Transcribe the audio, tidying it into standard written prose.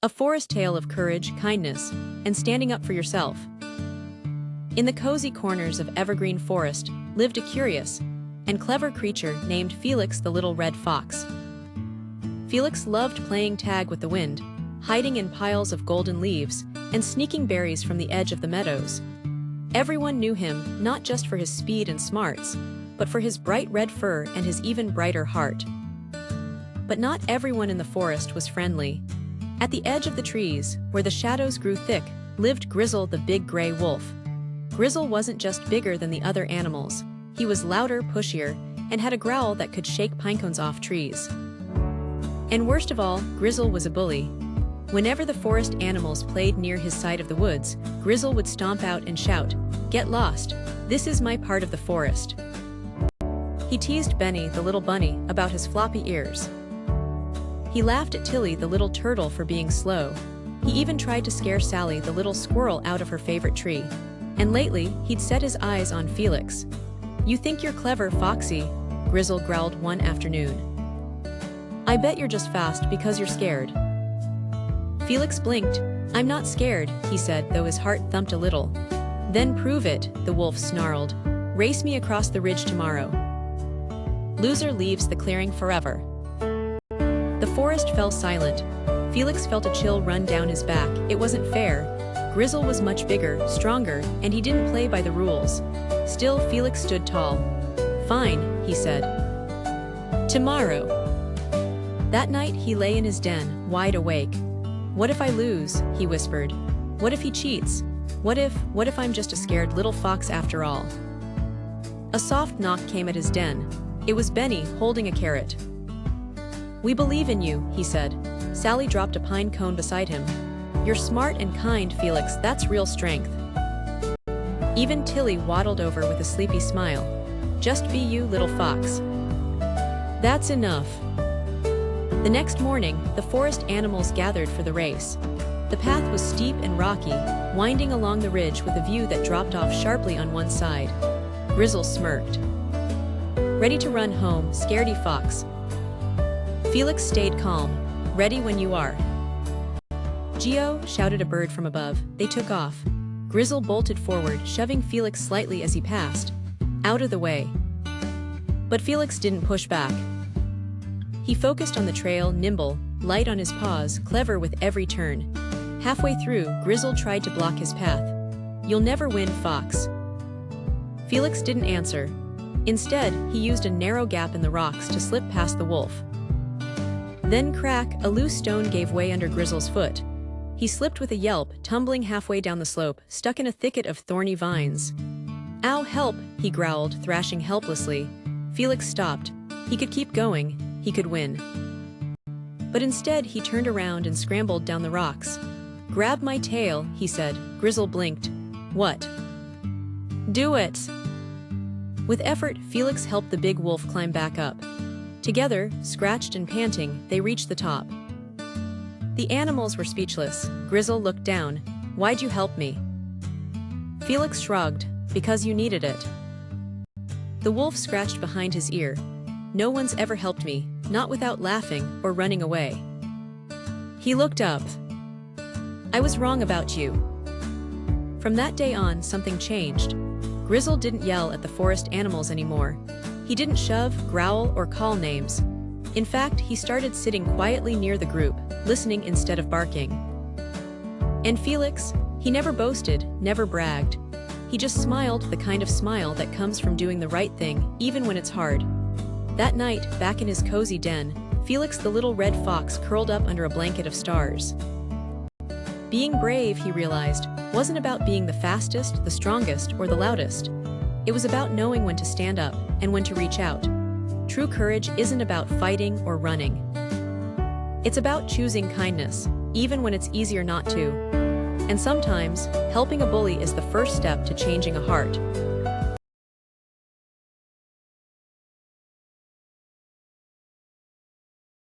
A forest tale of courage, kindness, and standing up for yourself. In the cozy corners of Evergreen Forest lived a curious and clever creature named Felix the Little Red Fox. Felix loved playing tag with the wind, hiding in piles of golden leaves, and sneaking berries from the edge of the meadows. Everyone knew him not just for his speed and smarts, but for his bright red fur and his even brighter heart. But not everyone in the forest was friendly. At the edge of the trees, where the shadows grew thick, lived Grizzle the big gray wolf. Grizzle wasn't just bigger than the other animals. He was louder, pushier, and had a growl that could shake pinecones off trees. And worst of all, Grizzle was a bully. Whenever the forest animals played near his side of the woods, Grizzle would stomp out and shout, "Get lost! This is my part of the forest." He teased Benny, the little bunny, about his floppy ears. He laughed at Tilly, the little turtle, for being slow. He even tried to scare Sally, the little squirrel, out of her favorite tree. And lately, he'd set his eyes on Felix. "You think you're clever, Foxy," Grizzle growled one afternoon. "I bet you're just fast because you're scared." Felix blinked. "I'm not scared," he said, though his heart thumped a little. "Then prove it," the wolf snarled. "Race me across the ridge tomorrow. Loser leaves the clearing forever." The forest fell silent. Felix felt a chill run down his back. It wasn't fair. Grizzle was much bigger, stronger, and he didn't play by the rules. Still, Felix stood tall. "Fine," he said. "Tomorrow." That night, he lay in his den, wide awake. "What if I lose?" he whispered. "What if he cheats? What if I'm just a scared little fox after all?" A soft knock came at his den. It was Benny, holding a carrot. "We believe in you," he said. Sally dropped a pine cone beside him. "You're smart and kind, Felix, that's real strength." Even Tilly waddled over with a sleepy smile. "Just be you, little fox." "That's enough." The next morning, the forest animals gathered for the race. The path was steep and rocky, winding along the ridge with a view that dropped off sharply on one side. Grizzle smirked. "Ready to run home, scaredy fox?" Felix stayed calm. "Ready when you are." "Geo," shouted a bird from above. They took off. Grizzle bolted forward, shoving Felix slightly as he passed. Out of the way. But Felix didn't push back. He focused on the trail, nimble, light on his paws, clever with every turn. Halfway through, Grizzle tried to block his path. "You'll never win, Fox." Felix didn't answer. Instead, he used a narrow gap in the rocks to slip past the wolf. Then crack, a loose stone gave way under Grizzle's foot. He slipped with a yelp, tumbling halfway down the slope, stuck in a thicket of thorny vines. "Ow, help!" he growled, thrashing helplessly. Felix stopped. He could keep going. He could win. But instead, he turned around and scrambled down the rocks. "Grab my tail," he said. Grizzle blinked. "What?" "Do it!" With effort, Felix helped the big wolf climb back up. Together, scratched and panting, they reached the top. The animals were speechless. Grizzle looked down. "Why'd you help me?" Felix shrugged. "Because you needed it." The wolf scratched behind his ear. "No one's ever helped me, not without laughing or running away." He looked up. "I was wrong about you." From that day on, something changed. Grizzle didn't yell at the forest animals anymore. He didn't shove, growl, or call names. In fact, he started sitting quietly near the group, listening instead of barking. And Felix, he never boasted, never bragged. He just smiled, the kind of smile that comes from doing the right thing, even when it's hard. That night, back in his cozy den, Felix the little red fox curled up under a blanket of stars. Being brave, he realized, wasn't about being the fastest, the strongest, or the loudest. It was about knowing when to stand up and when to reach out. True courage isn't about fighting or running. It's about choosing kindness, even when it's easier not to. And sometimes, helping a bully is the first step to changing a heart.